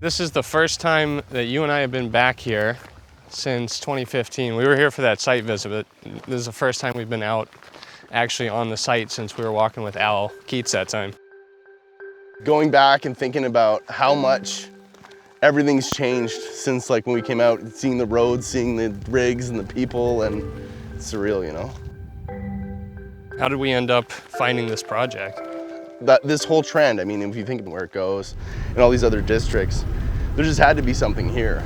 This is the first time that you and I have been back here since 2015. We were here for that site visit, but this is the first time we've been out actually on the site since we were walking with Al Keats that time. Going back and thinking about how much everything's changed since like when we came out, seeing the roads, seeing the rigs and the people, and it's surreal, you know? How did we end up finding this project? This whole trend, I mean, if you think of where it goes in all these other districts, there just had to be something here.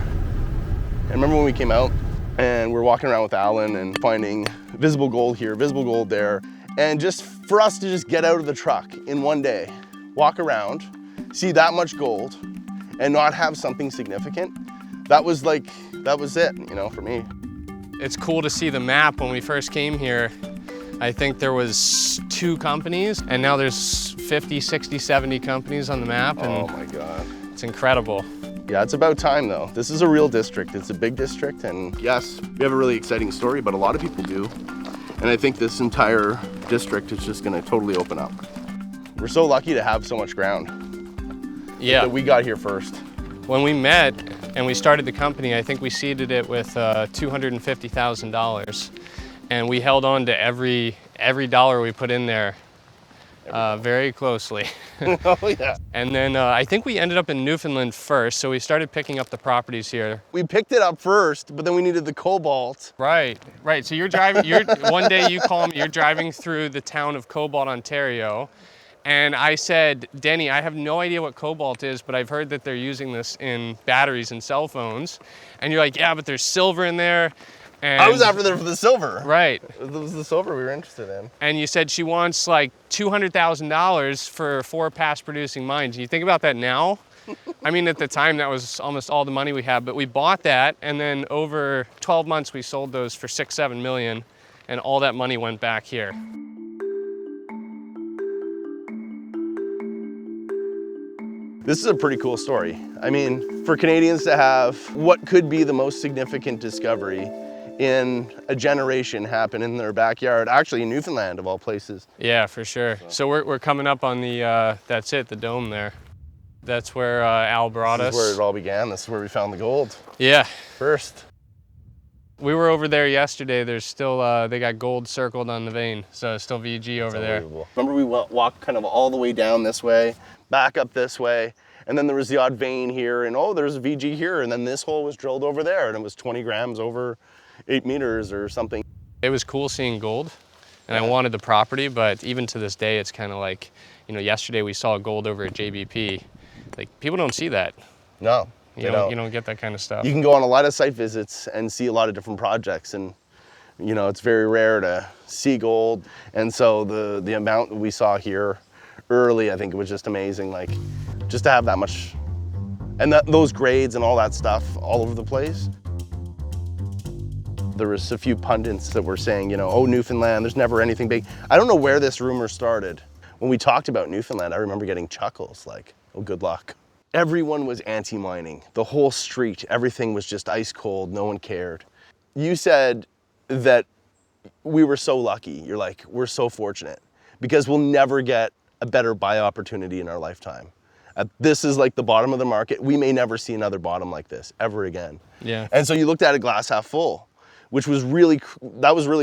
And remember when we came out and we're walking around with Alan and finding visible gold here, visible gold there, and just for us to just get out of the truck in one day, walk around, see that much gold, and not have something significant, that was it, you know, for me. It's cool to see the map. When we first came here, I think there was 2 companies, and now there's 50, 60, 70 companies on the map. And oh my God. It's incredible. Yeah, it's about time though. This is a real district. It's a big district, and yes, we have a really exciting story, but a lot of people do. And I think this entire district is just gonna totally open up. We're so lucky to have so much ground. Yeah. That we got here first. When we met and we started the company, I think we seeded it with $250,000. And we held on to every dollar we put in there very closely. Oh yeah. And then I think we ended up in Newfoundland first, so we started picking up the properties here. We picked it up first, but then we needed the cobalt. Right. So you're driving, one day you call me, you're driving through the town of Cobalt, Ontario, and I said, Denis, I have no idea what cobalt is, but I've heard that they're using this in batteries and cell phones. And you're like, yeah, but there's silver in there. And I was after there for the silver. Right. It was the silver we were interested in. And you said she wants like $200,000 for 4 past producing mines. You think about that now? I mean, at the time, that was almost all the money we had, but we bought that, and then over 12 months, we sold those for 6-7 million, and all that money went back here. This is a pretty cool story. I mean, for Canadians to have what could be the most significant discovery in a generation happen in their backyard, actually in Newfoundland of all places. Yeah, for sure. So we're coming up on the, that's it, the dome there. That's where Al brought us. This is where it all began. This is where we found the gold. Yeah. First. We were over there yesterday. There's still, they got gold circled on the vein. So it's still VG over there. Remember we walked kind of all the way down this way, back up this way, and then there was the odd vein here, and oh, there's a VG here, and then this hole was drilled over there, and it was 20 grams over 8 meters or something. It was cool seeing gold, and I wanted the property, but even to this day, it's kind of like, you know, yesterday we saw gold over at JBP. Like, people don't see that. No, you don't get that kind of stuff. You can go on a lot of site visits and see a lot of different projects, and you know, it's very rare to see gold. And so the amount that we saw here early, I think it was just amazing, like just to have that much, and those grades and all that stuff all over the place. There was a few pundits that were saying, you know, oh, Newfoundland, there's never anything big. I don't know where this rumor started. When we talked about Newfoundland, I remember getting chuckles like, oh, good luck. Everyone was anti-mining. The whole street, everything was just ice cold. No one cared. You said that we were so lucky. You're like, we're so fortunate because we'll never get a better buy opportunity in our lifetime. This is like the bottom of the market. We may never see another bottom like this ever again. Yeah. And so you looked at a glass half full, which was really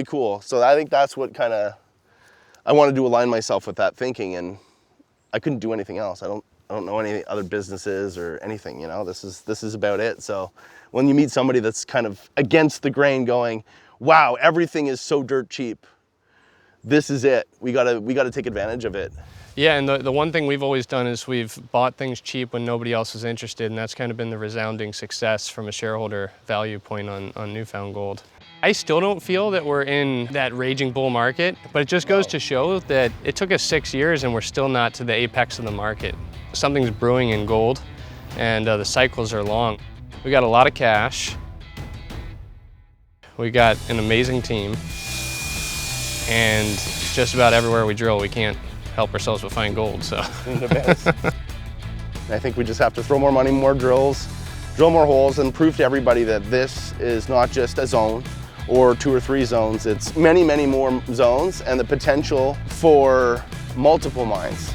cool. So I think that's what kind of, I wanted to align myself with that thinking, and I couldn't do anything else. I don't know any other businesses or anything, you know, this is about it. So when you meet somebody that's kind of against the grain going, wow, everything is so dirt cheap, this is it. We gotta take advantage of it. Yeah, and the one thing we've always done is we've bought things cheap when nobody else is interested, and that's kind of been the resounding success from a shareholder value point on Newfound Gold. I still don't feel that we're in that raging bull market, but it just goes to show that it took us 6 years and we're still not to the apex of the market. Something's brewing in gold, and the cycles are long. We got a lot of cash. We got an amazing team, and just about everywhere we drill, we can't help ourselves but find gold, so. I think we just have to throw more money, more drills, drill more holes, and prove to everybody that this is not just a zone or 2 or 3 zones. It's many, many more zones and the potential for multiple mines.